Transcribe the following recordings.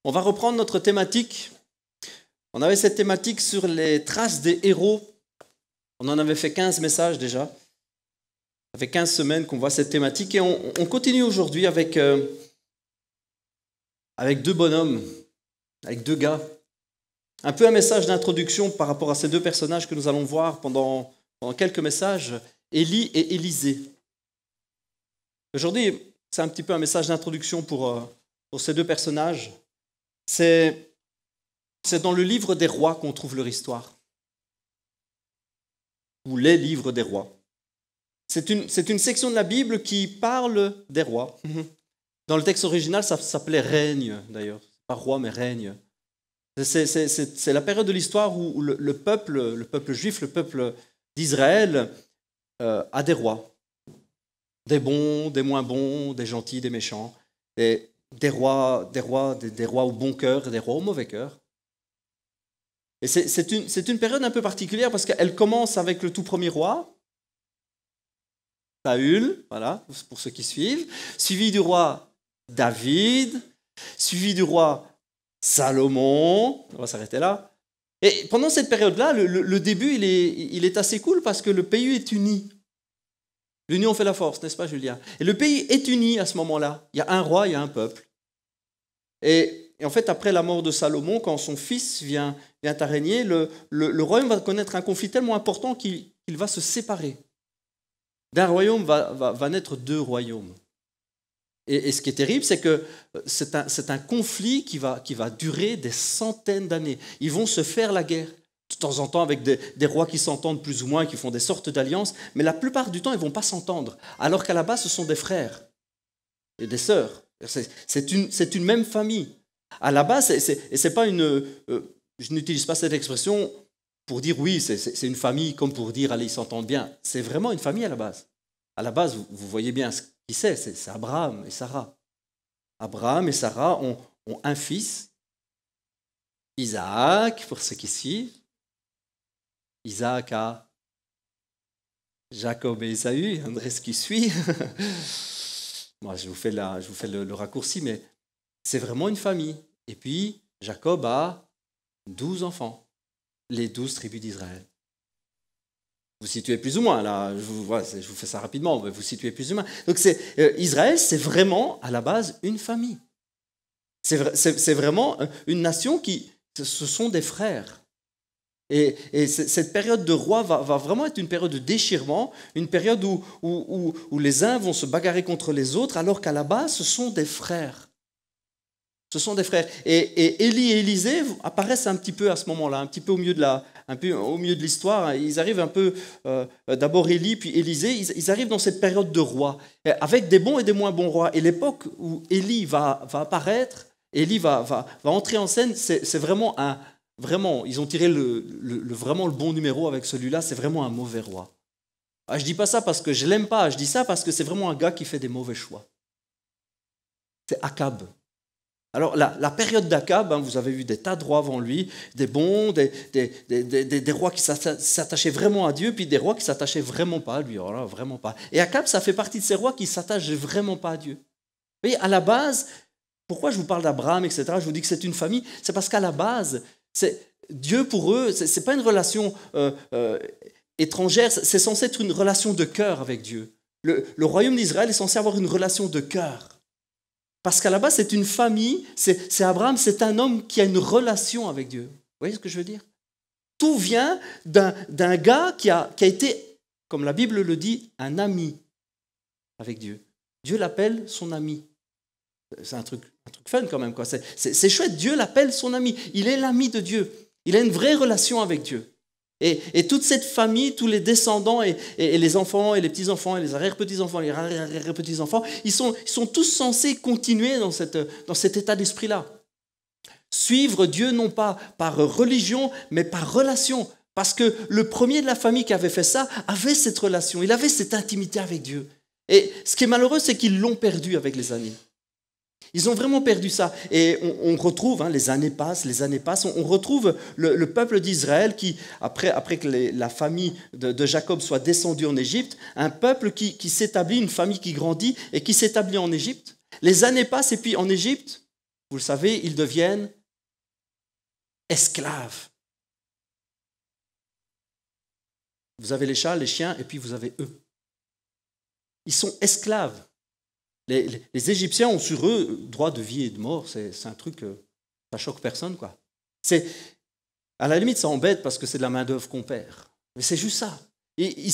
On va reprendre notre thématique. On avait cette thématique sur les traces des héros. On en avait fait 15 messages déjà. Ça fait 15 semaines qu'on voit cette thématique et on continue aujourd'hui avec deux bonhommes, avec deux gars. Un peu un message d'introduction par rapport à ces deux personnages que nous allons voir pendant quelques messages, Élie et Élisée. Aujourd'hui, c'est un petit peu un message d'introduction pour ces deux personnages. C'est dans le livre des rois qu'on trouve leur histoire. Ou les livres des rois. C'est une section de la Bible qui parle des rois. Dans le texte original, ça s'appelait règne, d'ailleurs. Pas roi, mais règne. C'est la période de l'histoire où le peuple juif, le peuple d'Israël, a des rois. Des bons, des moins bons, des gentils, des méchants. Des rois au bon cœur et des rois au mauvais cœur. Et c'est une période un peu particulière parce qu'elle commence avec le tout premier roi, Saül, voilà, pour ceux qui suivent, suivi du roi David, suivi du roi Salomon, on va s'arrêter là. Et pendant cette période-là, le début, il est assez cool parce que le pays est uni. L'union fait la force, n'est-ce pas, Julien? Et le pays est uni à ce moment-là. Il y a un roi, il y a un peuple. Et en fait, après la mort de Salomon, quand son fils vient à régner, le royaume va connaître un conflit tellement important qu'il va se séparer. D'un royaume va naître deux royaumes. Et ce qui est terrible, c'est que c'est un conflit qui va durer des centaines d'années. Ils vont se faire la guerre. De temps en temps avec des rois qui s'entendent plus ou moins, qui font des sortes d'alliances, mais la plupart du temps, ils ne vont pas s'entendre. Alors qu'à la base, ce sont des frères et des sœurs. C'est une même famille. À la base, c'est pas je n'utilise pas cette expression pour dire oui, c'est une famille comme pour dire allez, ils s'entendent bien. C'est vraiment une famille à la base. À la base, vous voyez bien qui c'est Abraham et Sarah. Abraham et Sarah ont un fils, Isaac, pour ceux qui suivent. Isaac a Jacob et Ésaü, André qui suit. Moi, je vous fais le raccourci, mais c'est vraiment une famille. Et puis, Jacob a 12 enfants, les 12 tribus d'Israël. Vous situez plus ou moins, là, je vous fais ça rapidement, mais vous situez plus ou moins. Donc, Israël, c'est vraiment, à la base, une famille. C'est vraiment une nation ce sont des frères. Et cette période de roi va vraiment être une période de déchirement, une période où les uns vont se bagarrer contre les autres, alors qu'à la base, ce sont des frères. Ce sont des frères. Et Élie et Élisée apparaissent un petit peu à ce moment-là, un petit peu au milieu de l'histoire. Ils arrivent un peu, d'abord Élie, puis Élisée, ils arrivent dans cette période de roi, avec des bons et des moins bons rois. Et l'époque où Élie va apparaître, Élie va entrer en scène, c'est vraiment Vraiment, ils ont tiré vraiment le bon numéro avec celui-là, c'est vraiment un mauvais roi. Je ne dis pas ça parce que je ne l'aime pas, je dis ça parce que c'est vraiment un gars qui fait des mauvais choix. C'est Akab. Alors, la période d'Akab, vous avez vu des tas de rois avant lui, des bons, des rois qui s'attachaient vraiment à Dieu, puis des rois qui ne s'attachaient vraiment pas à lui. Alors là, vraiment pas. Et Akab, ça fait partie de ces rois qui ne s'attachent vraiment pas à Dieu. Vous voyez, à la base, pourquoi je vous parle d'Abraham, etc., je vous dis que c'est une famille, c'est parce qu'à la base, Dieu pour eux, ce n'est pas une relation étrangère, c'est censé être une relation de cœur avec Dieu. Le royaume d'Israël est censé avoir une relation de cœur. Parce qu'à la base, c'est une famille, c'est Abraham, c'est un homme qui a une relation avec Dieu. Vous voyez ce que je veux dire? Tout vient d'un gars qui a été, comme la Bible le dit, un ami avec Dieu. Dieu l'appelle son ami. C'est un truc fun quand même, quoi. C'est chouette, Dieu l'appelle son ami. Il est l'ami de Dieu. Il a une vraie relation avec Dieu. Et toute cette famille, tous les descendants et les enfants et les petits-enfants et les arrière-petits-enfants et les arrière-petits-enfants, ils sont tous censés continuer dans cet état d'esprit-là. Suivre Dieu non pas par religion, mais par relation. Parce que le premier de la famille qui avait fait ça avait cette relation, il avait cette intimité avec Dieu. Et ce qui est malheureux, c'est qu'ils l'ont perdu avec les années. Ils ont vraiment perdu ça. Et on retrouve, les années passent, on retrouve le peuple d'Israël qui, après que la famille de Jacob soit descendue en Égypte, un peuple qui s'établit, une famille qui grandit et qui s'établit en Égypte. Les années passent et puis en Égypte, vous le savez, ils deviennent esclaves. Vous avez les chats, les chiens, et puis vous avez eux. Ils sont esclaves. Les Égyptiens ont sur eux droit de vie et de mort. C'est un truc, ça choque personne, quoi. À la limite, ça embête parce que c'est de la main-d'œuvre qu'on perd. Mais c'est juste ça. Ils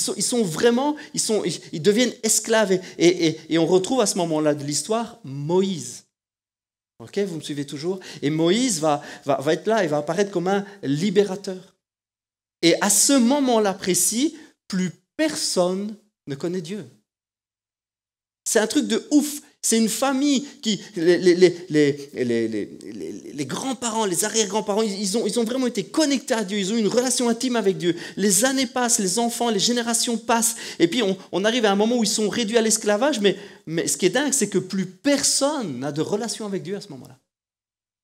deviennent esclaves. Et on retrouve à ce moment-là de l'histoire Moïse. Ok, vous me suivez toujours? Et Moïse va être là, il va apparaître comme un libérateur. Et à ce moment-là précis, plus personne ne connaît Dieu. C'est un truc de ouf. C'est une famille qui, les grands-parents, les arrière-grands-parents, ils ont vraiment été connectés à Dieu, ils ont une relation intime avec Dieu. Les années passent, les enfants, les générations passent, et puis on arrive à un moment où ils sont réduits à l'esclavage, mais ce qui est dingue, c'est que plus personne n'a de relation avec Dieu à ce moment-là.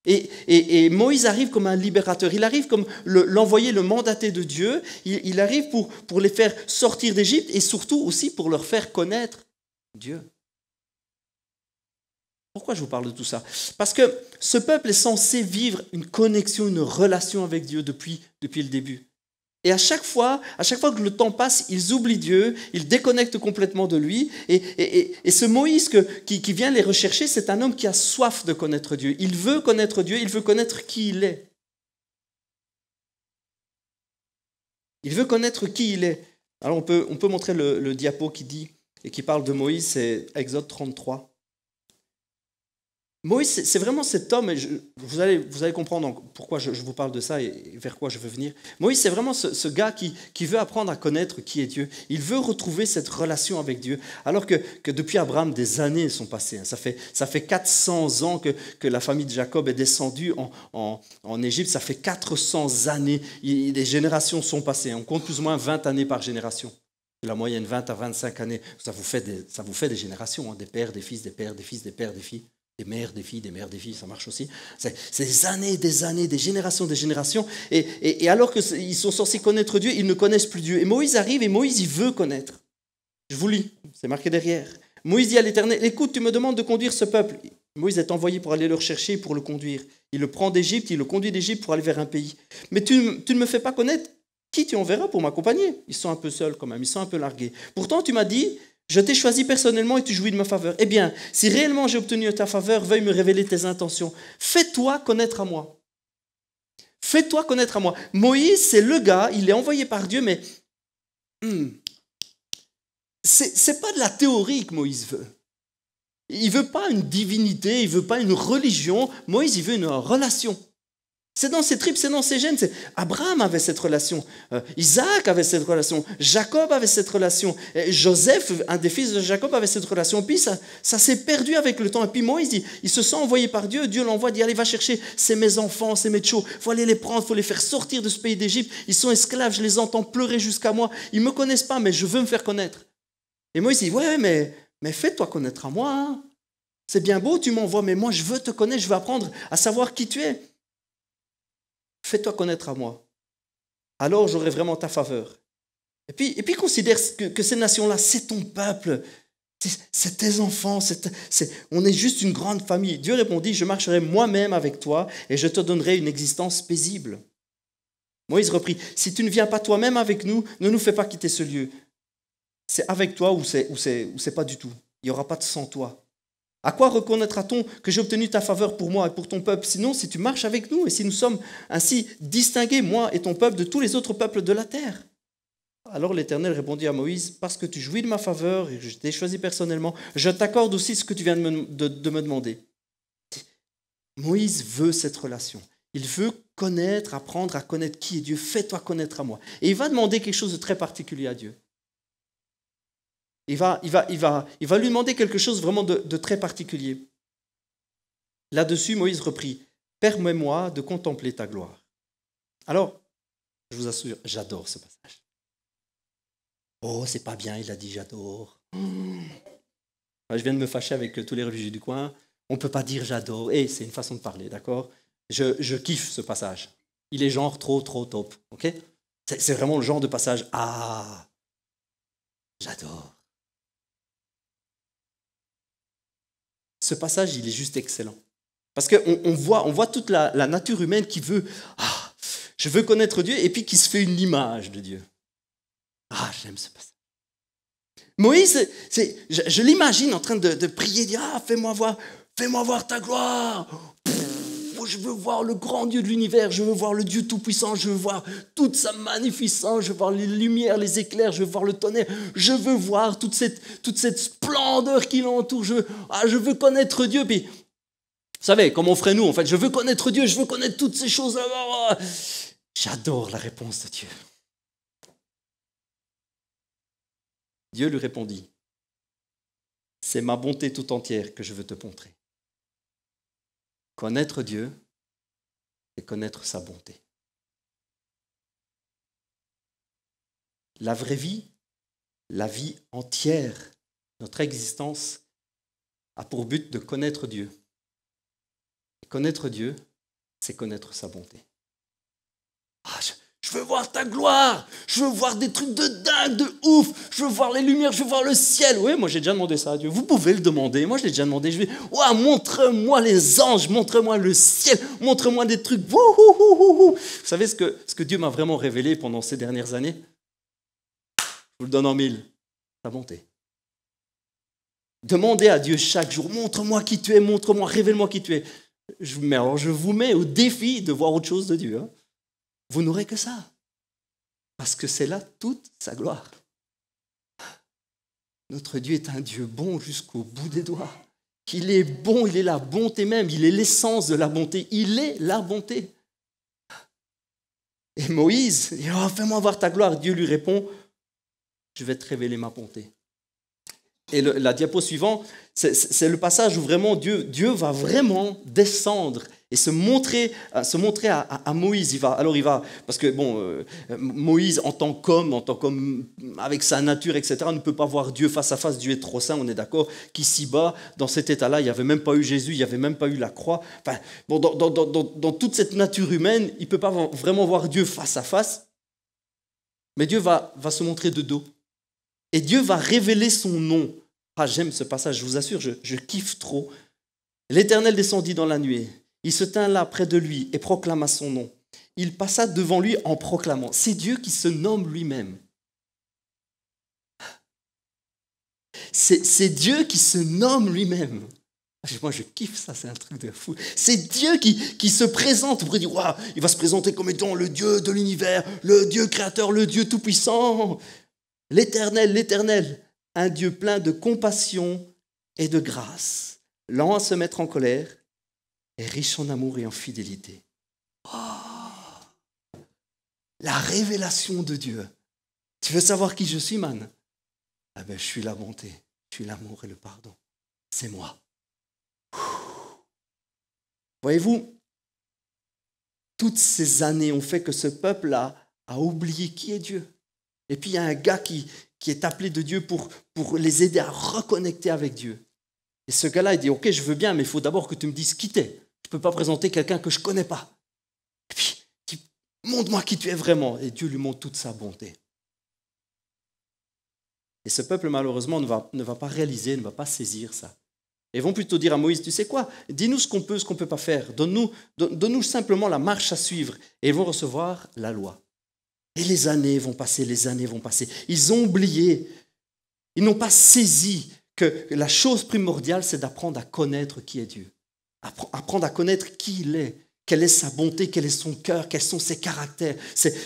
Et Moïse arrive comme un libérateur, il arrive comme l'envoyé, le mandaté de Dieu, il arrive pour les faire sortir d'Égypte et surtout aussi pour leur faire connaître Dieu. Pourquoi je vous parle de tout ça? Parce que ce peuple est censé vivre une connexion, une relation avec Dieu depuis le début. Et à chaque fois que le temps passe, ils oublient Dieu, ils déconnectent complètement de lui. Et ce Moïse qui vient les rechercher, c'est un homme qui a soif de connaître Dieu. Il veut connaître Dieu, il veut connaître qui il est. Il veut connaître qui il est. Alors on peut montrer le diapo qui dit et qui parle de Moïse, c'est Exode 33. Moïse, c'est vraiment cet homme, et vous allez comprendre pourquoi je vous parle de ça et vers quoi je veux venir. Moïse, c'est vraiment ce gars qui veut apprendre à connaître qui est Dieu. Il veut retrouver cette relation avec Dieu. Alors que depuis Abraham, des années sont passées. Ça fait 400 ans que la famille de Jacob est descendue en Égypte. Ça fait 400 années. Les générations sont passées. On compte plus ou moins 20 années par génération. La moyenne, 20 à 25 années. Ça vous fait des générations, hein, des pères, des fils, des pères, des fils, des pères, des filles. Des mères, des filles, ça marche aussi. C'est des années, des générations. Et alors qu'ils sont censés connaître Dieu, ils ne connaissent plus Dieu. Et Moïse arrive et Moïse, il veut connaître. Je vous lis, c'est marqué derrière. Moïse dit à l'Éternel, écoute, tu me demandes de conduire ce peuple. Moïse est envoyé pour aller le rechercher et pour le conduire. Il le prend d'Égypte, il le conduit d'Égypte pour aller vers un pays. Mais tu ne me fais pas connaître qui tu enverras pour m'accompagner. Ils sont un peu seuls quand même, ils sont un peu largués. Pourtant, tu m'as dit... Je t'ai choisi personnellement et tu jouis de ma faveur. Eh bien, si réellement j'ai obtenu ta faveur, veuille me révéler tes intentions. Fais-toi connaître à moi. Fais-toi connaître à moi. Moïse, c'est le gars, il est envoyé par Dieu, mais c'est pas de la théorie que Moïse veut. Il veut pas une divinité, il veut pas une religion. Moïse, il veut une relation. C'est dans ses tripes, c'est dans ses gènes. Abraham avait cette relation, Isaac avait cette relation, Jacob avait cette relation, Joseph, un des fils de Jacob, avait cette relation. Puis ça s'est perdu avec le temps. Et puis Moïse, il se sent envoyé par Dieu. Dieu l'envoie, dit allez, va chercher, c'est mes enfants, c'est mes tchos. Il faut aller les prendre, il faut les faire sortir de ce pays d'Égypte. Ils sont esclaves, je les entends pleurer jusqu'à moi. Ils ne me connaissent pas, mais je veux me faire connaître. Et Moïse dit ouais, mais fais-toi connaître à moi. Hein. C'est bien beau, tu m'envoies, mais moi je veux te connaître, je veux apprendre à savoir qui tu es. Fais-toi connaître à moi. Alors j'aurai vraiment ta faveur. Et puis considère que ces nations-là, c'est ton peuple. C'est tes enfants. On est juste une grande famille. Dieu répondit, je marcherai moi-même avec toi et je te donnerai une existence paisible. Moïse reprit, si tu ne viens pas toi-même avec nous, ne nous fais pas quitter ce lieu. C'est avec toi ou c'est pas du tout. Il n'y aura pas de sans toi. À quoi reconnaîtra-t-on que j'ai obtenu ta faveur pour moi et pour ton peuple? Sinon, si tu marches avec nous et si nous sommes ainsi distingués, moi et ton peuple, de tous les autres peuples de la terre. Alors l'Éternel répondit à Moïse, parce que tu jouis de ma faveur et que je t'ai choisi personnellement, je t'accorde aussi ce que tu viens de me demander. Moïse veut cette relation. Il veut connaître, apprendre à connaître qui est Dieu. Fais-toi connaître à moi. Et il va demander quelque chose de très particulier à Dieu. Il va lui demander quelque chose vraiment de très particulier. Là-dessus, Moïse reprit, « Permets-moi de contempler ta gloire. » Alors, je vous assure, j'adore ce passage. Oh, c'est pas bien, il a dit « j'adore ». Je viens de me fâcher avec tous les religieux du coin. On ne peut pas dire « j'adore ». Et c'est une façon de parler, d'accord ? Je kiffe ce passage. Il est genre trop top, ok ? C'est vraiment le genre de passage « ah, j'adore ». Ce passage, il est juste excellent. Parce qu'on voit toute la nature humaine qui veut, je veux connaître Dieu, et puis qui se fait une image de Dieu. J'aime ce passage. Moïse, je l'imagine en train de prier, dire, fais-moi voir ta gloire. Je veux voir le grand Dieu de l'univers, je veux voir le Dieu tout-puissant, je veux voir toute sa magnificence, je veux voir les lumières, les éclairs, je veux voir le tonnerre, je veux voir toute cette splendeur qui l'entoure, je veux connaître Dieu. Puis, vous savez, comme on ferait nous, en fait, je veux connaître Dieu, je veux connaître toutes ces choses-là. J'adore la réponse de Dieu. Dieu lui répondit, c'est ma bonté tout entière que je veux te montrer. Connaître Dieu, c'est connaître sa bonté. La vraie vie, la vie entière, notre existence, a pour but de connaître Dieu. Et connaître Dieu, c'est connaître sa bonté. Je veux voir ta gloire, je veux voir des trucs de dingue, de ouf, je veux voir les lumières, je veux voir le ciel. Oui, moi j'ai déjà demandé ça à Dieu. Vous pouvez le demander, moi je l'ai déjà demandé. Je vais, montre-moi les anges, montre-moi le ciel, montre-moi des trucs. Vous savez ce que Dieu m'a vraiment révélé pendant ces dernières années? Je vous le donne en mille, sa bonté. Demandez à Dieu chaque jour, montre-moi qui tu es, montre-moi, révèle-moi qui tu es. Je vous mets au défi de voir autre chose de Dieu. Vous n'aurez que ça, parce que c'est là toute sa gloire. Notre Dieu est un Dieu bon jusqu'au bout des doigts. Il est bon, il est la bonté même, il est l'essence de la bonté, il est la bonté. Et Moïse dit, fais-moi voir ta gloire. Dieu lui répond, je vais te révéler ma bonté. Et la diapo suivante, c'est le passage où vraiment Dieu va vraiment descendre et se montrer à Moïse. Parce que Moïse en tant qu'homme, avec sa nature, etc., ne peut pas voir Dieu face à face. Dieu est trop saint, on est d'accord qu'ici-bas, dans cet état-là, il n'y avait même pas eu Jésus, il n'y avait même pas eu la croix. Dans toute cette nature humaine, il ne peut pas vraiment voir Dieu face à face. Mais Dieu va se montrer de dos. Et Dieu va révéler son nom. J'aime ce passage, je vous assure, je kiffe trop. L'Éternel descendit dans la nuée. Il se tint là près de lui et proclama son nom. Il passa devant lui en proclamant. C'est Dieu qui se nomme lui-même. C'est Dieu qui se nomme lui-même. Moi, je kiffe ça, c'est un truc de fou. C'est Dieu qui se présente. Vous pourrez dire, il va se présenter comme étant le Dieu de l'univers, le Dieu créateur, le Dieu tout-puissant. L'Éternel, un Dieu plein de compassion et de grâce, lent à se mettre en colère et riche en amour et en fidélité. La révélation de Dieu. Tu veux savoir qui je suis, man? Je suis la bonté, je suis l'amour et le pardon. C'est moi. Voyez-vous, toutes ces années ont fait que ce peuple-là a oublié qui est Dieu. Et puis il y a un gars qui est appelé de Dieu pour les aider à reconnecter avec Dieu. Et ce gars-là, il dit, ok, je veux bien, mais il faut d'abord que tu me dises qui t'es. Je ne peux pas présenter quelqu'un que je ne connais pas. Et puis, montre-moi qui tu es vraiment. Et Dieu lui montre toute sa bonté. Et ce peuple, malheureusement, ne va pas réaliser, ne va pas saisir ça. Ils vont plutôt dire à Moïse, tu sais quoi, dis-nous ce qu'on peut pas faire. Donne-nous simplement la marche à suivre. Et ils vont recevoir la loi. Et les années vont passer. Ils ont oublié, ils n'ont pas saisi que la chose primordiale, c'est d'apprendre à connaître qui est Dieu. Apprendre à connaître qui il est, quelle est sa bonté, quel est son cœur, quels sont ses caractères,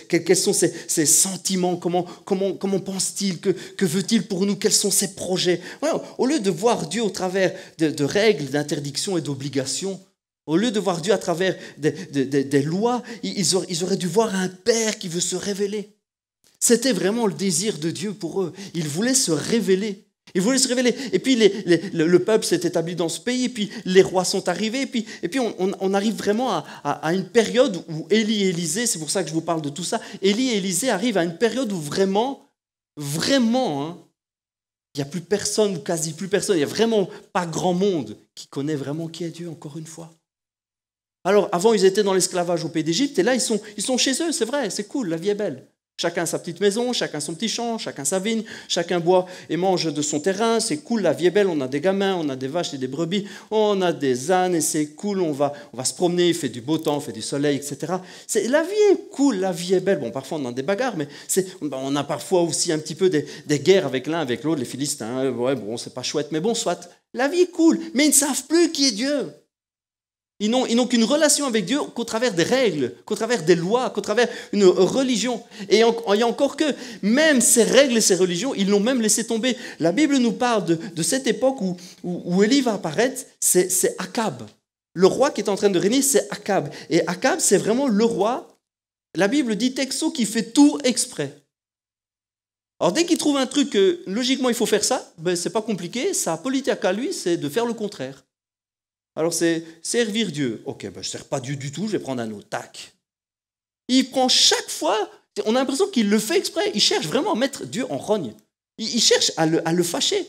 quels sont ses sentiments, comment pense-t-il, que veut-il pour nous, quels sont ses projets. Voilà, au lieu de voir Dieu au travers de règles, d'interdictions et d'obligations, au lieu de voir Dieu à travers des lois, ils auraient dû voir un Père qui veut se révéler. C'était vraiment le désir de Dieu pour eux. Ils voulaient se révéler. Et puis le peuple s'est établi dans ce pays, et puis les rois sont arrivés, et puis on arrive vraiment à une période où Élie et Élisée, c'est pour ça que je vous parle de tout ça, Élie et Élisée arrivent à une période où vraiment, il n'y a plus personne, quasi plus personne, il n'y a vraiment pas grand monde qui connaît vraiment qui est Dieu, encore une fois. Alors, avant, ils étaient dans l'esclavage au pays d'Égypte, et là, ils sont chez eux, c'est vrai, c'est cool, la vie est belle. Chacun sa petite maison, chacun son petit champ, chacun sa vigne, chacun boit et mange de son terrain. C'est cool, la vie est belle, on a des gamins, on a des vaches et des brebis, on a des ânes et c'est cool, on va se promener, il fait du beau temps, il fait du soleil, etc. La vie est cool, la vie est belle. Bon, parfois on a des bagarres, mais on a parfois aussi un petit peu des guerres avec l'un, avec l'autre, les Philistins. Ouais, bon, c'est pas chouette, mais bon, soit. La vie est cool, mais ils ne savent plus qui est Dieu. Ils n'ont qu'une relation avec Dieu qu'au travers des règles, qu'au travers des lois, qu'au travers d'une religion. Et il y a encore que, même ces règles et ces religions, ils l'ont même laissé tomber. La Bible nous parle de cette époque où Élie va apparaître, c'est Akab. Le roi qui est en train de régner, c'est Akab. Et Akab, c'est vraiment le roi, la Bible dit texto, qui fait tout exprès. Alors dès qu'il trouve un truc, logiquement il faut faire ça, ben, c'est pas compliqué, sa politique à lui, c'est de faire le contraire. Alors c'est servir Dieu. Ok, ben je ne sers pas Dieu du tout, je vais prendre un autre. Tac. Il prend chaque fois, on a l'impression qu'il le fait exprès, il cherche vraiment à mettre Dieu en rogne. Il cherche à le fâcher.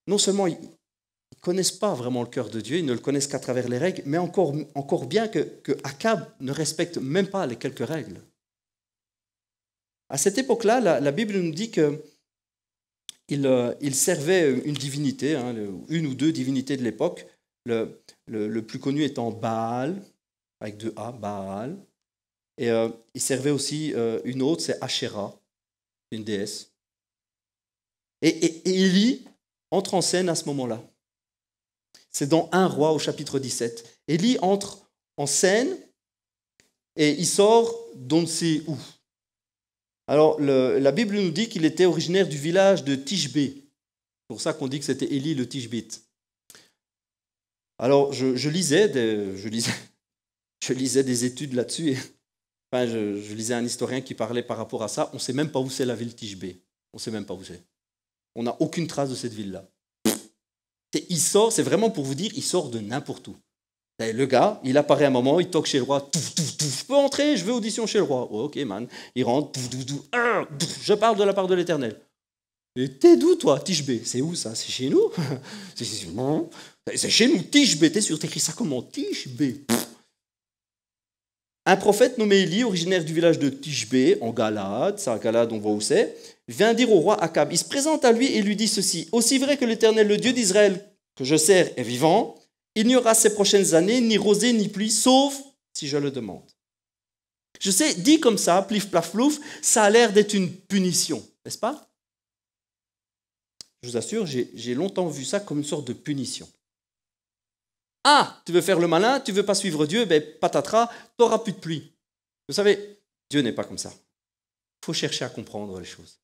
Non seulement ils ne connaissent pas vraiment le cœur de Dieu, ils ne le connaissent qu'à travers les règles, mais encore bien que Akab ne respecte même pas les quelques règles. À cette époque-là, la Bible nous dit que il servait une divinité, une ou deux divinités de l'époque, le plus connu étant Baal, avec deux A, Baal. Et il servait aussi une autre, c'est Asherah, une déesse. Et Élie entre en scène à ce moment-là. C'est dans 1 Roi au chapitre 17. Élie entre en scène et il sort d'on ne sait où. Alors, la Bible nous dit qu'il était originaire du village de Tishbé. C'est pour ça qu'on dit que c'était Élie le Tishbite. Alors, je lisais des études là-dessus. Je lisais un historien qui parlait par rapport à ça. On ne sait même pas où c'est la ville Tishbé. On ne sait même pas où c'est. On n'a aucune trace de cette ville-là. Il sort, c'est vraiment pour vous dire, il sort de n'importe où. Le gars, il apparaît à un moment, il toque chez le roi. Je peux entrer, je veux audition chez le roi. Oh, ok, man. Il rentre. Je parle de la part de l'Éternel. Et t'es d'où, toi, Tishbé? C'est où ça? C'est chez nous? C'est chez nous, Tishbé. T'es sûr, t'écris ça comment? Tishbé. Un prophète nommé Élie, originaire du village de Tishbé, en Galade, c'est à Galade, on voit où c'est, vient dire au roi Akab. Il se présente à lui et lui dit ceci: aussi vrai que l'Éternel, le Dieu d'Israël, que je sers, est vivant, il n'y aura ces prochaines années ni rosée ni pluie, sauf si je le demande. Je sais, dit comme ça, plif plaf plouf, ça a l'air d'être une punition, n'est-ce pas? Je vous assure, j'ai longtemps vu ça comme une sorte de punition. Ah, tu veux faire le malin, tu veux pas suivre Dieu, ben patatras, tu n'auras plus de pluie. Vous savez, Dieu n'est pas comme ça. Il faut chercher à comprendre les choses.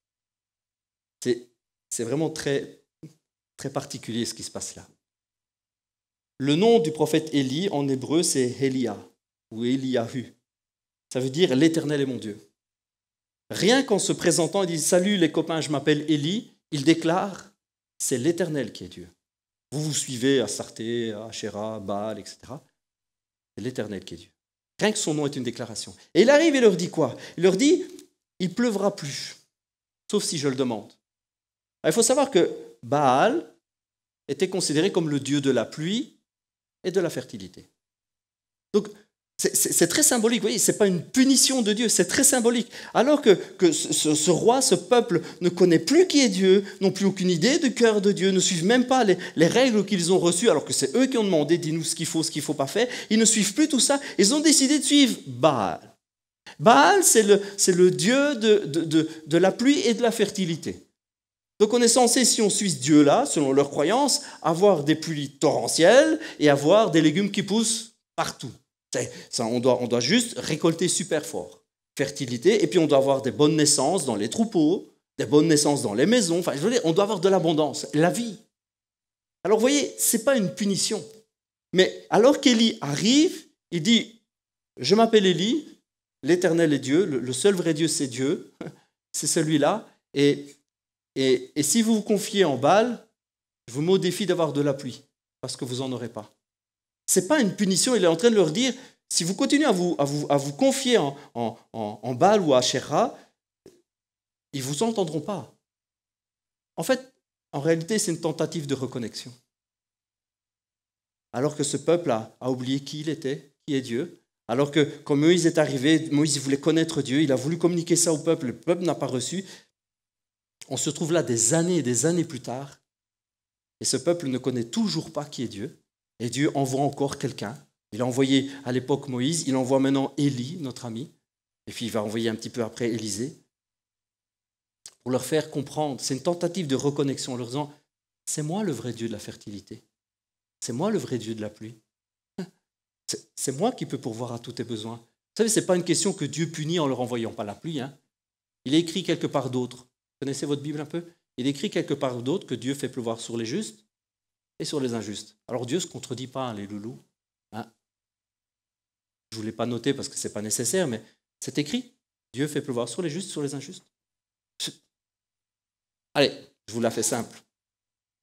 C'est vraiment très, très particulier ce qui se passe là. Le nom du prophète Élie en hébreu, c'est Elia ou Eliahu. Ça veut dire l'Éternel est mon Dieu. Rien qu'en se présentant, il dit salut les copains, je m'appelle Élie, il déclare c'est l'Éternel qui est Dieu. Vous suivez Astarté, Asherah, Baal, etc. C'est l'Éternel qui est Dieu. Rien que son nom est une déclaration. Et il arrive et leur dit quoi? Il leur dit il pleuvra plus, sauf si je le demande. Alors, il faut savoir que Baal était considéré comme le dieu de la pluie et de la fertilité. Donc, c'est très symbolique, vous voyez, ce n'est pas une punition de Dieu, c'est très symbolique. Alors que ce roi, ce peuple ne connaît plus qui est Dieu, n'ont plus aucune idée du cœur de Dieu, ne suivent même pas les règles qu'ils ont reçues, alors que c'est eux qui ont demandé, dis-nous ce qu'il faut pas faire, ils ne suivent plus tout ça, ils ont décidé de suivre Baal. Baal, c'est le dieu de la pluie et de la fertilité. Donc on est censé, si on suit ce Dieu-là, selon leur croyance, avoir des pluies torrentielles et avoir des légumes qui poussent partout. Ça, on doit juste récolter super fort. Fertilité, et puis on doit avoir des bonnes naissances dans les troupeaux, des bonnes naissances dans les maisons. Enfin, je veux dire, on doit avoir de l'abondance, la vie. Alors vous voyez, ce n'est pas une punition. Mais alors qu'Élie arrive, il dit, je m'appelle Élie, l'Éternel est Dieu, le seul vrai Dieu c'est Dieu, c'est celui-là. Et si vous vous confiez en Baal, je vous mets au défi d'avoir de la pluie, parce que vous n'en aurez pas. Ce n'est pas une punition, il est en train de leur dire, si vous continuez à vous confier en Baal ou à Asherah, ils ne vous entendront pas. En fait, en réalité, c'est une tentative de reconnexion. Alors que ce peuple a oublié qui il était, qui est Dieu, Alors que quand Moïse est arrivé, Moïse voulait connaître Dieu, il a voulu communiquer ça au peuple, le peuple n'a pas reçu. On se trouve là des années et des années plus tard, et ce peuple ne connaît toujours pas qui est Dieu, et Dieu envoie encore quelqu'un. Il a envoyé à l'époque Moïse, il envoie maintenant Élie, notre ami, et puis il va envoyer un petit peu après Élisée, pour leur faire comprendre. C'est une tentative de reconnexion en leur disant, c'est moi le vrai Dieu de la fertilité, c'est moi le vrai Dieu de la pluie, c'est moi qui peux pourvoir à tous tes besoins. Vous savez, ce n'est pas une question que Dieu punit en leur envoyant pas la pluie. Il est écrit quelque part d'autre. Vous connaissez votre Bible un peu? Il est écrit quelque part d'autre que Dieu fait pleuvoir sur les justes et sur les injustes. Alors Dieu ne se contredit pas, les loulous. Je ne vous l'ai pas noté parce que ce n'est pas nécessaire, mais c'est écrit. Dieu fait pleuvoir sur les justes, sur les injustes. Allez, je vous la fais simple.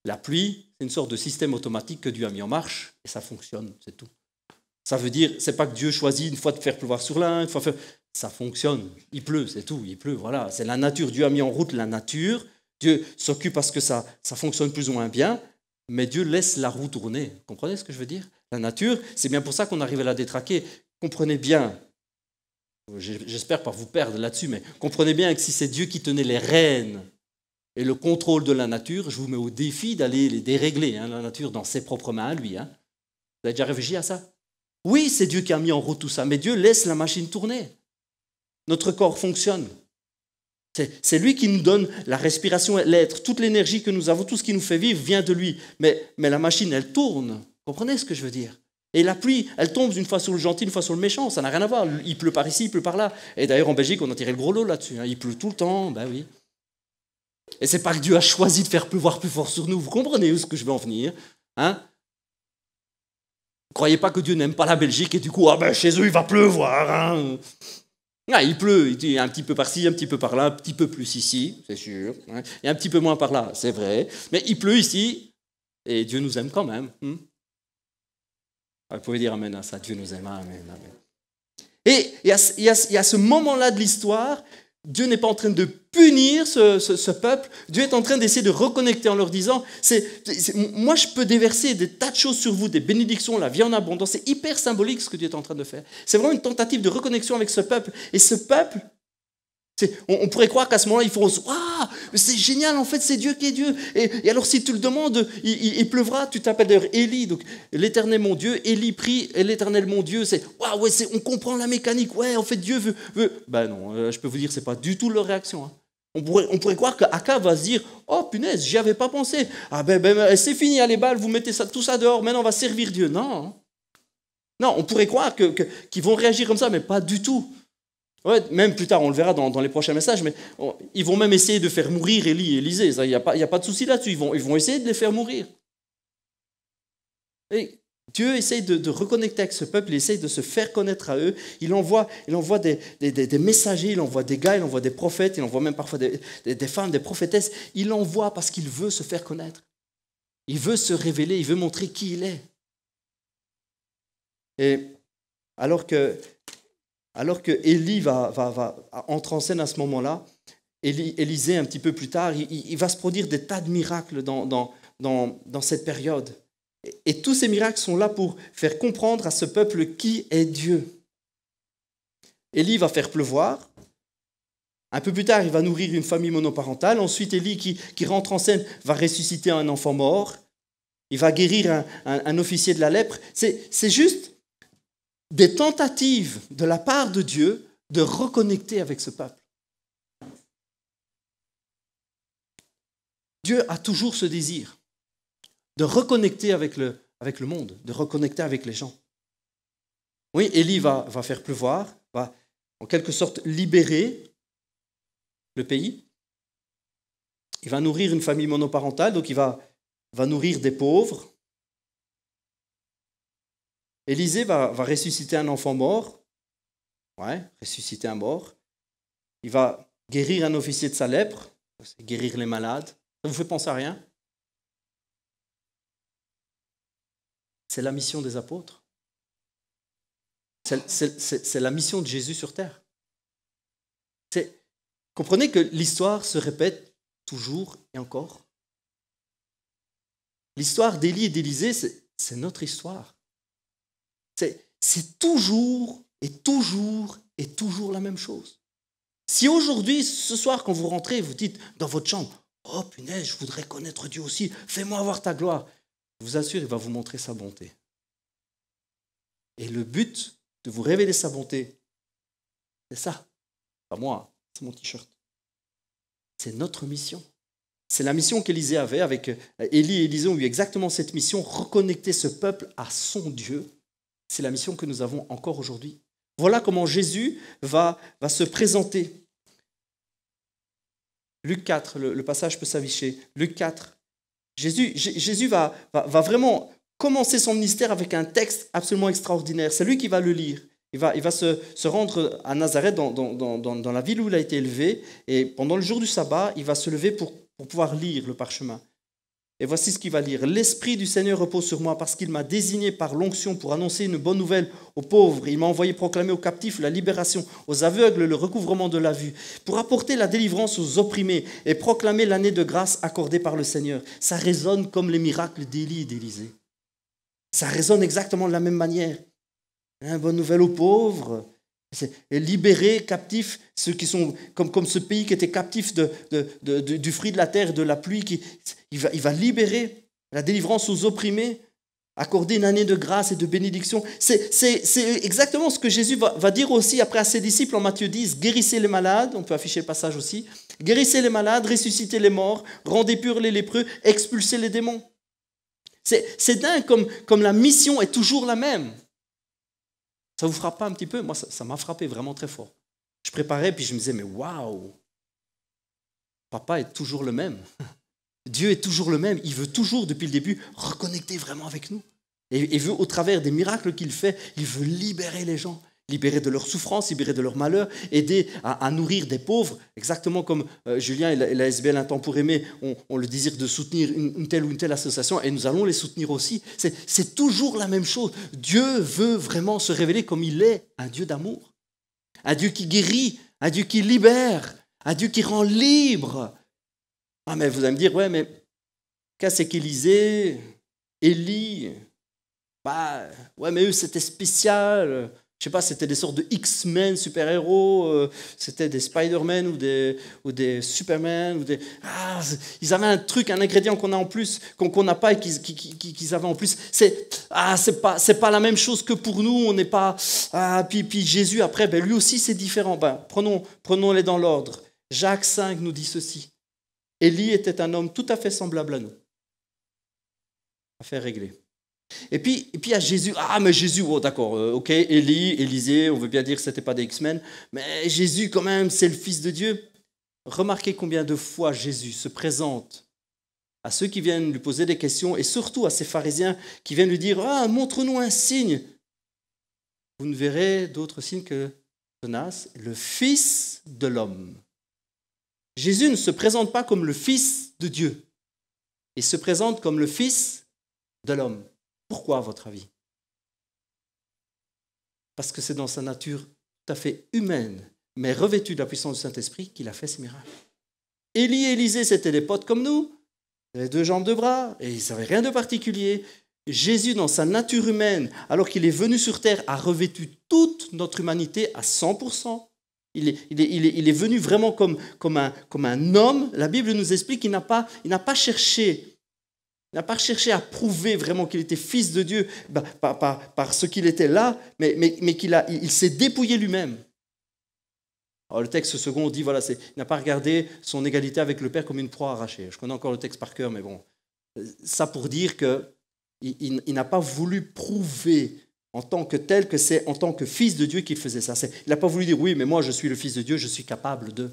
La pluie, c'est une sorte de système automatique que Dieu a mis en marche et ça fonctionne, c'est tout. Ça veut dire, c'est pas que Dieu choisit une fois de faire pleuvoir sur l'un, une fois ça fonctionne. Il pleut, c'est tout, il pleut, voilà. C'est la nature. Dieu a mis en route la nature. Dieu s'occupe parce que ça fonctionne plus ou moins bien, mais Dieu laisse la roue tourner. Vous comprenez ce que je veux dire? La nature, c'est bien pour ça qu'on arrive à la détraquer. Comprenez bien, j'espère pas vous perdre là-dessus, mais comprenez bien que si c'est Dieu qui tenait les rênes et le contrôle de la nature, je vous mets au défi d'aller les dérégler, la nature dans ses propres mains, lui. Vous avez déjà réfléchi à ça? Oui, c'est Dieu qui a mis en route tout ça, mais Dieu laisse la machine tourner. Notre corps fonctionne. C'est lui qui nous donne la respiration et l'être. Toute l'énergie que nous avons, tout ce qui nous fait vivre vient de lui. Mais la machine, elle tourne. Vous comprenez ce que je veux dire? Et la pluie, elle tombe une fois sur le gentil, une fois sur le méchant. Ça n'a rien à voir. Il pleut par ici, il pleut par là. Et d'ailleurs, en Belgique, on a tiré le gros lot là-dessus. Il pleut tout le temps, ben oui. Et c'est pas que Dieu a choisi de faire pleuvoir plus fort sur nous. Vous comprenez où ce que je veux en venir? Ne croyez pas que Dieu n'aime pas la Belgique et du coup, chez eux, il va pleuvoir. Il pleut, il y a un petit peu par-ci, un petit peu par-là, un petit peu plus ici, c'est sûr. Et un petit peu moins par-là, c'est vrai. Mais il pleut ici et Dieu nous aime quand même. Vous pouvez dire amen à ça, Dieu nous aime, amen, amen. Et il y a ce moment-là de l'histoire, Dieu n'est pas en train de punir ce peuple, Dieu est en train d'essayer de reconnecter en leur disant, moi je peux déverser des tas de choses sur vous, des bénédictions, la vie en abondance, c'est hyper symbolique ce que Dieu est en train de faire. C'est vraiment une tentative de reconnexion avec ce peuple. Et ce peuple, on pourrait croire qu'à ce moment-là, ils feront « Waouh, c'est génial, en fait, c'est Dieu qui est Dieu. » Et alors, si tu le demandes, il pleuvra. Tu t'appelles d'ailleurs Élie, donc l'Éternel mon Dieu. Élie prie, et l'Éternel mon Dieu, c'est « Waouh, ouais, on comprend la mécanique. Ouais, en fait, Dieu veut... » Ben non, je peux vous dire, c'est pas du tout leur réaction. On pourrait croire qu'Akab va se dire « Oh, punaise, j'y avais pas pensé. Ah c'est fini, allez, balles, vous mettez tout ça dehors, maintenant on va servir Dieu. » Non. Non, on pourrait croire qu'ils vont réagir comme ça, mais pas du tout. Ouais, même plus tard, on le verra dans les prochains messages, mais ils vont même essayer de faire mourir Élie et Élisée. Il n'y a pas de souci là-dessus. Ils vont essayer de les faire mourir. Et Dieu essaye de reconnecter avec ce peuple, il essaye de se faire connaître à eux. Il envoie des messagers, il envoie des gars, il envoie des prophètes, il envoie même parfois des femmes, des prophétesses. Il envoie parce qu'il veut se faire connaître. Il veut se révéler, il veut montrer qui il est. Et alors que Élie va entrer en scène à ce moment-là, Élisée un petit peu plus tard, il va se produire des tas de miracles dans cette période. Et tous ces miracles sont là pour faire comprendre à ce peuple qui est Dieu. Élie va faire pleuvoir. Un peu plus tard, il va nourrir une famille monoparentale. Ensuite, Élie, qui rentre en scène, va ressusciter un enfant mort. Il va guérir un officier de la lèpre. C'est juste des tentatives de la part de Dieu de reconnecter avec ce peuple. Dieu a toujours ce désir de reconnecter avec le monde, de reconnecter avec les gens. Oui, Élie va faire pleuvoir, va en quelque sorte libérer le pays. Il va nourrir une famille monoparentale, donc il va nourrir des pauvres. Élisée va ressusciter un enfant mort. Ouais, ressusciter un mort. Il va guérir un officier de sa lèpre, c'est guérir les malades. Ça vous fait penser à rien? C'est la mission des apôtres. C'est la mission de Jésus sur terre. Comprenez que l'histoire se répète toujours et encore. L'histoire d'Élie et d'Élisée, c'est notre histoire. C'est toujours est toujours la même chose. Si aujourd'hui, ce soir, quand vous rentrez, vous dites dans votre chambre, « Oh punaise, je voudrais connaître Dieu aussi, fais-moi voir ta gloire », je vous assure, il va vous montrer sa bonté. Et le but de vous révéler sa bonté, c'est ça. Pas moi, c'est mon t-shirt. C'est notre mission. C'est la mission qu'Élisée avait avec Élie et Élisée ont eu exactement cette mission, reconnecter ce peuple à son Dieu. C'est la mission que nous avons encore aujourd'hui. Voilà comment Jésus va se présenter. Luc 4, le passage peut s'afficher. Luc 4. Jésus va vraiment commencer son ministère avec un texte absolument extraordinaire. C'est lui qui va le lire. Il va se rendre à Nazareth, dans la ville où il a été élevé, et pendant le jour du sabbat, il va se lever pour pouvoir lire le parchemin. Et voici ce qu'il va lire. « L'Esprit du Seigneur repose sur moi parce qu'il m'a désigné par l'onction pour annoncer une bonne nouvelle aux pauvres. Il m'a envoyé proclamer aux captifs la libération, aux aveugles le recouvrement de la vue, pour apporter la délivrance aux opprimés et proclamer l'année de grâce accordée par le Seigneur. » Ça résonne comme les miracles d'Élie et d'Élisée. Ça résonne exactement de la même manière. Bonne nouvelle aux pauvres, et libérer captifs, ceux qui sont comme ce pays qui était captif du fruit de la terre, de la pluie, il va libérer la délivrance aux opprimés, accorder une année de grâce et de bénédiction. C'est exactement ce que Jésus va dire aussi après à ses disciples en Matthieu 10, guérissez les malades, on peut afficher le passage aussi, guérissez les malades, ressuscitez les morts, rendez purs les lépreux, expulsez les démons. C'est dingue comme la mission est toujours la même. Ça ne vous frappe pas un petit peu? Moi, ça m'a frappé vraiment très fort. Je préparais, puis je me disais, mais waouh! Papa est toujours le même. Dieu est toujours le même. Il veut toujours, depuis le début, reconnecter vraiment avec nous. Et il veut, au travers des miracles qu'il fait, il veut libérer les gens, libérer de leur souffrance, libérer de leur malheur, aider à nourrir des pauvres, exactement comme Julien et la SBL Un temps pour aimer ont le désir de soutenir une telle ou une telle association, et nous allons les soutenir aussi. C'est toujours la même chose. Dieu veut vraiment se révéler comme il est, un Dieu d'amour, un Dieu qui guérit, un Dieu qui libère, un Dieu qui rend libre. Ah, mais vous allez me dire, ouais, mais qu'est-ce qu'Élisée, Élie, ouais, mais eux, c'était spécial. Je sais pas, c'était des sortes de X-Men super-héros, c'était des Spider-Man ou des Superman, ils avaient un truc, un ingrédient qu'on a en plus, qu'on n'a pas et qu'ils avaient en plus. C'est pas la même chose que pour nous, on n'est pas... puis Jésus, après, lui aussi, c'est différent. Prenons-les dans l'ordre. Jacques 5 nous dit ceci. Élie était un homme tout à fait semblable à nous. Affaire réglée. Et puis il y a Jésus. Ah, mais Jésus, oh, d'accord, ok, Élie, Élisée, on veut bien dire que ce n'était pas des X-Men, mais Jésus, quand même, c'est le Fils de Dieu. Remarquez combien de fois Jésus se présente à ceux qui viennent lui poser des questions, et surtout à ces pharisiens qui viennent lui dire, montre-nous un signe. Vous ne verrez d'autre signe que Jonas, le Fils de l'homme. Jésus ne se présente pas comme le Fils de Dieu, il se présente comme le Fils de l'homme. Pourquoi, à votre avis? Parce que c'est dans sa nature tout à fait humaine, mais revêtue de la puissance du Saint-Esprit, qu'il a fait ces miracles. Élie et Élisée, c'étaient des potes comme nous, ils avaient 2 jambes, 2 bras, et ils n'avaient rien de particulier. Jésus, dans sa nature humaine, alors qu'il est venu sur terre, a revêtu toute notre humanité à 100%. Il est venu vraiment comme un homme. La Bible nous explique qu'il n'a pas cherché. Il n'a pas cherché à prouver vraiment qu'il était fils de Dieu par ce qu'il était là, mais qu'il s'est dépouillé lui-même. Alors le texte second dit, voilà, il n'a pas regardé son égalité avec le Père comme une proie arrachée. Je connais encore le texte par cœur, mais bon. Ça pour dire qu'il n'a pas voulu prouver en tant que tel que c'est en tant que fils de Dieu qu'il faisait ça. Il n'a pas voulu dire, oui, mais moi je suis le fils de Dieu, je suis capable de.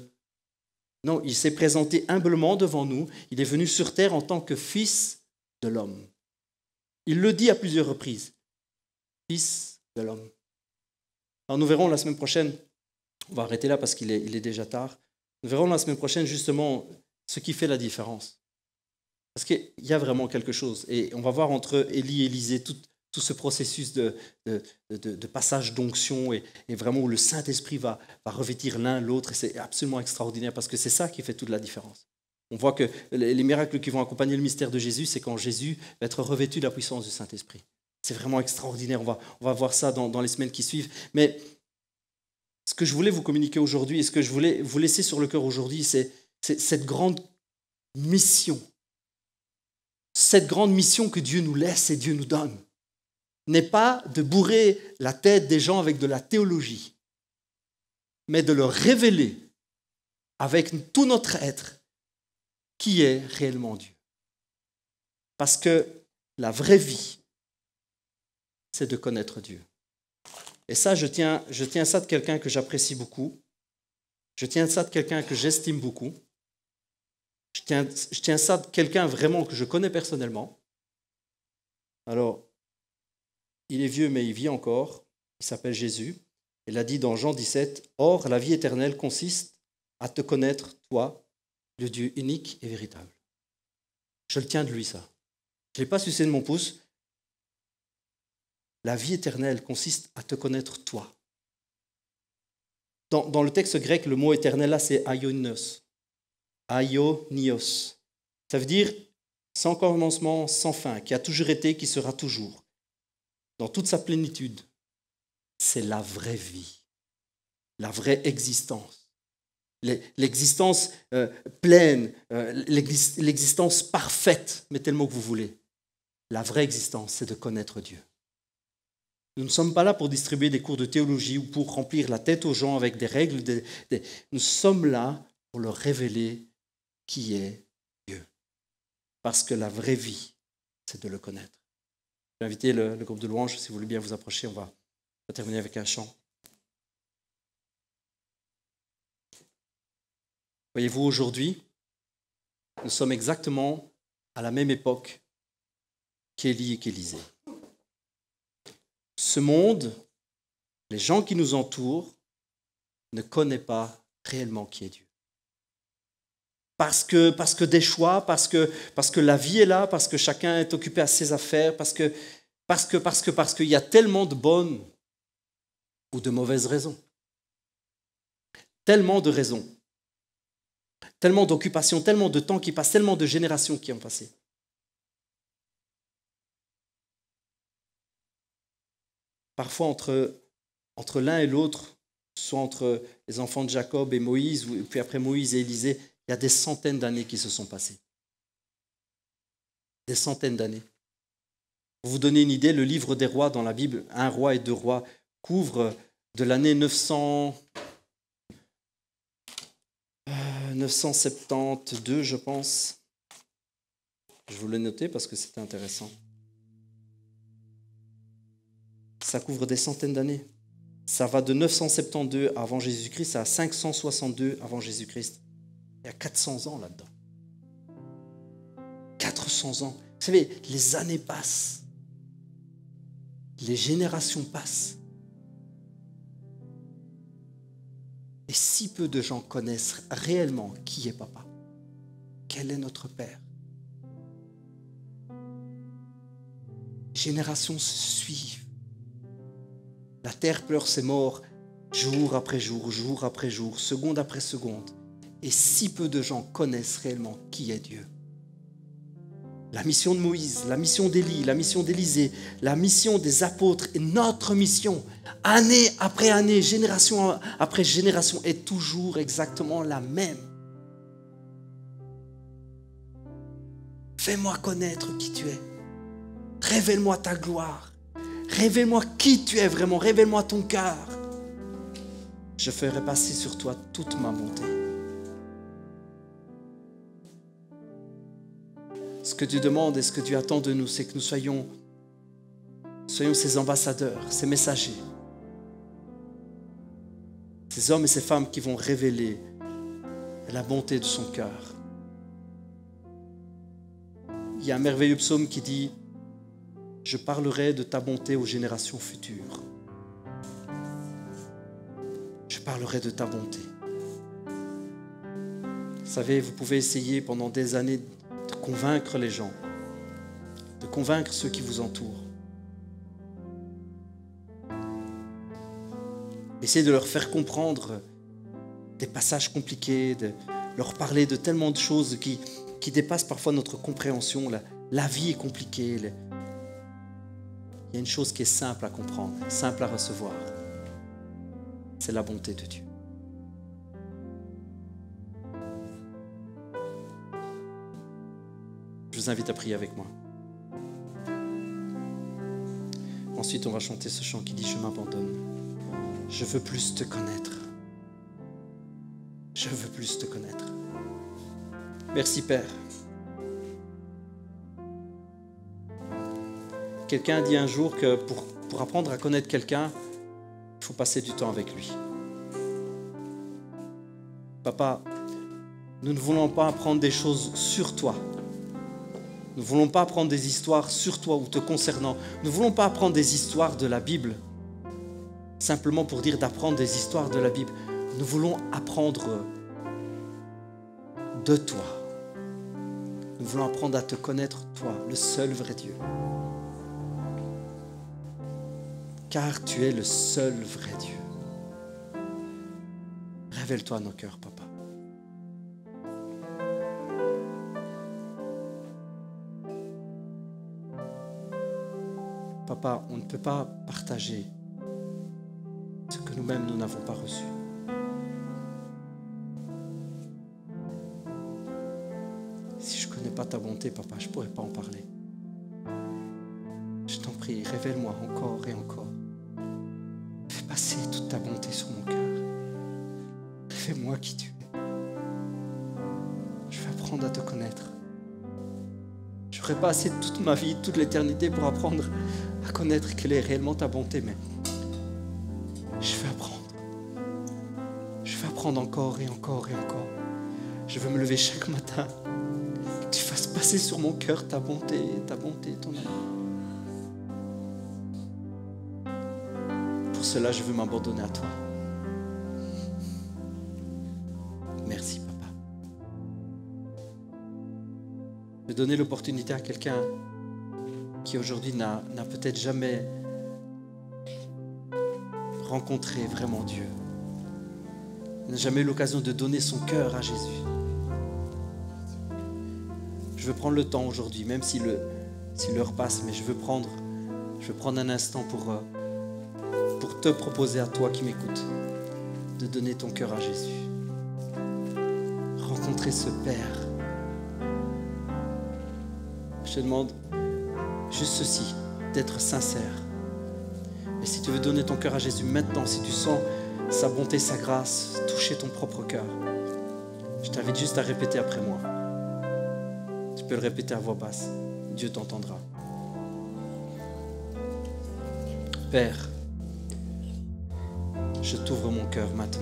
Non, il s'est présenté humblement devant nous. Il est venu sur terre en tant que fils de l'homme. Il le dit à plusieurs reprises. Fils de l'homme. Alors nous verrons la semaine prochaine, on va arrêter là parce qu'il est déjà tard, nous verrons la semaine prochaine justement ce qui fait la différence. Parce qu'il y a vraiment quelque chose. Et on va voir entre Élie et Élisée tout ce processus de passage d'onction et vraiment où le Saint-Esprit va revêtir l'un l'autre. Et c'est absolument extraordinaire parce que c'est ça qui fait toute la différence. On voit que les miracles qui vont accompagner le mystère de Jésus, c'est quand Jésus va être revêtu de la puissance du Saint-Esprit. C'est vraiment extraordinaire. On va voir ça dans les semaines qui suivent. Mais Ce que je voulais vous communiquer aujourd'hui et ce que je voulais vous laisser sur le cœur aujourd'hui, c'est cette grande mission. Cette grande mission que Dieu nous laisse et Dieu nous donne n'est pas de bourrer la tête des gens avec de la théologie, mais de leur révéler avec tout notre être qui est réellement Dieu. Parce que la vraie vie, c'est de connaître Dieu. Et ça, je tiens ça de quelqu'un que j'apprécie beaucoup. Je tiens ça de quelqu'un que j'estime beaucoup. Je tiens ça de quelqu'un vraiment que je connais personnellement. Alors, il est vieux, mais il vit encore. Il s'appelle Jésus. Il a dit dans Jean 17, « Or, la vie éternelle consiste à te connaître, toi, le Dieu unique et véritable. » Je le tiens de lui, ça. Je ne l'ai pas sucé de mon pouce. La vie éternelle consiste à te connaître, toi. Dans le texte grec, le mot éternel, là, c'est aionios. Aionios. Ça veut dire sans commencement, sans fin, qui a toujours été, qui sera toujours. Dans toute sa plénitude. C'est la vraie vie, la vraie existence. L'existence pleine, l'existence parfaite, mettez le mot que vous voulez. La vraie existence, c'est de connaître Dieu. Nous ne sommes pas là pour distribuer des cours de théologie ou pour remplir la tête aux gens avec des règles. Nous sommes là pour leur révéler qui est Dieu. Parce que la vraie vie, c'est de le connaître. Je vais inviter le groupe de louanges, si vous voulez bien vous approcher, on va terminer avec un chant. Voyez-vous, aujourd'hui, nous sommes exactement à la même époque qu'Élie et qu'Élisée. Ce monde, les gens qui nous entourent, ne connaissent pas réellement qui est Dieu. Parce que des choix, parce que la vie est là, parce que chacun est occupé à ses affaires, parce qu'il y a tellement de bonnes ou de mauvaises raisons. Tellement de raisons. Tellement d'occupations, tellement de temps qui passe, tellement de générations qui ont passé. Parfois, entre l'un et l'autre, soit entre les enfants de Jacob et Moïse, puis après Moïse et Élisée, il y a des centaines d'années qui se sont passées. Des centaines d'années. Pour vous donner une idée, le livre des rois dans la Bible, 1 roi et 2 rois, couvre de l'année 972, je pense. Je vous l'ai noté parce que c'était intéressant. Ça couvre des centaines d'années. Ça va de 972 avant Jésus-Christ à 562 avant Jésus-Christ. Il y a 400 ans là-dedans. 400 ans. Vous savez, les années passent. Les générations passent. Et si peu de gens connaissent réellement qui est papa, quel est notre Père. Les générations se suivent. La terre pleure ses morts jour après jour, jour après jour, seconde après seconde. Et si peu de gens connaissent réellement qui est Dieu. La mission de Moïse, la mission d'Élie, la mission d'Élisée, la mission des apôtres et notre mission, année après année, génération après génération, est toujours exactement la même. Fais-moi connaître qui tu es. Révèle-moi ta gloire. Révèle-moi qui tu es vraiment. Révèle-moi ton cœur. Je ferai passer sur toi toute ma bonté. Ce que Dieu demande et ce que Dieu attend de nous, c'est que nous soyons ses ambassadeurs, ses messagers. Ces hommes et ces femmes qui vont révéler la bonté de son cœur. Il y a un merveilleux psaume qui dit « Je parlerai de ta bonté aux générations futures. » Je parlerai de ta bonté. Vous savez, vous pouvez essayer pendant des années de convaincre les gens, de convaincre ceux qui vous entourent. Essayez de leur faire comprendre des passages compliqués, de leur parler de tellement de choses qui dépassent parfois notre compréhension. La vie est compliquée. Il y a une chose qui est simple à comprendre, simple à recevoir. c'est la bonté de Dieu. Je vous invite à prier avec moi. Ensuite, on va chanter ce chant qui dit « Je m'abandonne. Je veux plus te connaître. Je veux plus te connaître. » Merci Père. Quelqu'un a dit un jour que pour apprendre à connaître quelqu'un, il faut passer du temps avec lui. Papa, nous ne voulons pas apprendre des choses sur toi. Nous ne voulons pas apprendre des histoires sur toi ou te concernant. Nous ne voulons pas apprendre des histoires de la Bible, simplement pour dire d'apprendre des histoires de la Bible. Nous voulons apprendre de toi. Nous voulons apprendre à te connaître, toi, le seul vrai Dieu. Car tu es le seul vrai Dieu. Révèle-toi à nos cœurs, Papa. Papa, on ne peut pas partager ce que nous-mêmes nous n'avons pas reçu. Si je ne connais pas ta bonté, Papa, je ne pourrais pas en parler. Je t'en prie, révèle-moi encore et encore. Fais passer toute ta bonté sur mon cœur. Fais-moi qui tu es. Je vais apprendre à te connaître. Je ne ferai pas assez toute ma vie, toute l'éternité pour apprendre à connaître quelle est réellement ta bonté, mais je vais apprendre. Je vais apprendre encore et encore et encore. Je veux me lever chaque matin. Que tu fasses passer sur mon cœur ta bonté, ton amour. Pour cela, je veux m'abandonner à toi. Merci, Papa. Je vais donner l'opportunité à quelqu'un qui aujourd'hui n'a peut-être jamais rencontré vraiment Dieu, n'a jamais eu l'occasion de donner son cœur à Jésus. Je veux prendre le temps aujourd'hui, même si l'heure passe, mais je veux prendre un instant pour te proposer à toi qui m'écoutes de donner ton cœur à Jésus. Rencontrer ce Père. Je te demande juste ceci, d'être sincère. Et si tu veux donner ton cœur à Jésus maintenant, si tu sens sa bonté, sa grâce, toucher ton propre cœur, je t'invite juste à répéter après moi. Tu peux le répéter à voix basse. Dieu t'entendra. Père, je t'ouvre mon cœur maintenant.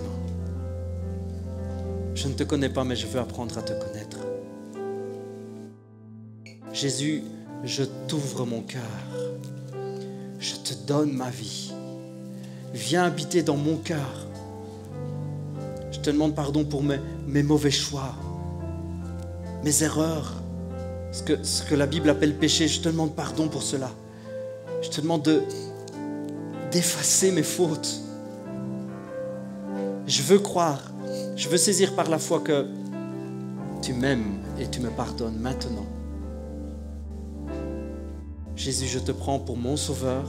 Je ne te connais pas, mais je veux apprendre à te connaître. Jésus, je t'ouvre mon cœur. Je te donne ma vie. Viens habiter dans mon cœur. Je te demande pardon pour mes mauvais choix, mes erreurs, ce que la Bible appelle péché. Je te demande pardon pour cela. Je te demande d'effacer mes fautes. Je veux croire, je veux saisir par la foi que tu m'aimes et tu me pardonnes maintenant. Jésus, je te prends pour mon sauveur.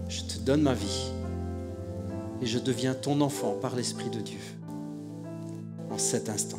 Je te donne ma vie et je deviens ton enfant par l'Esprit de Dieu en cet instant.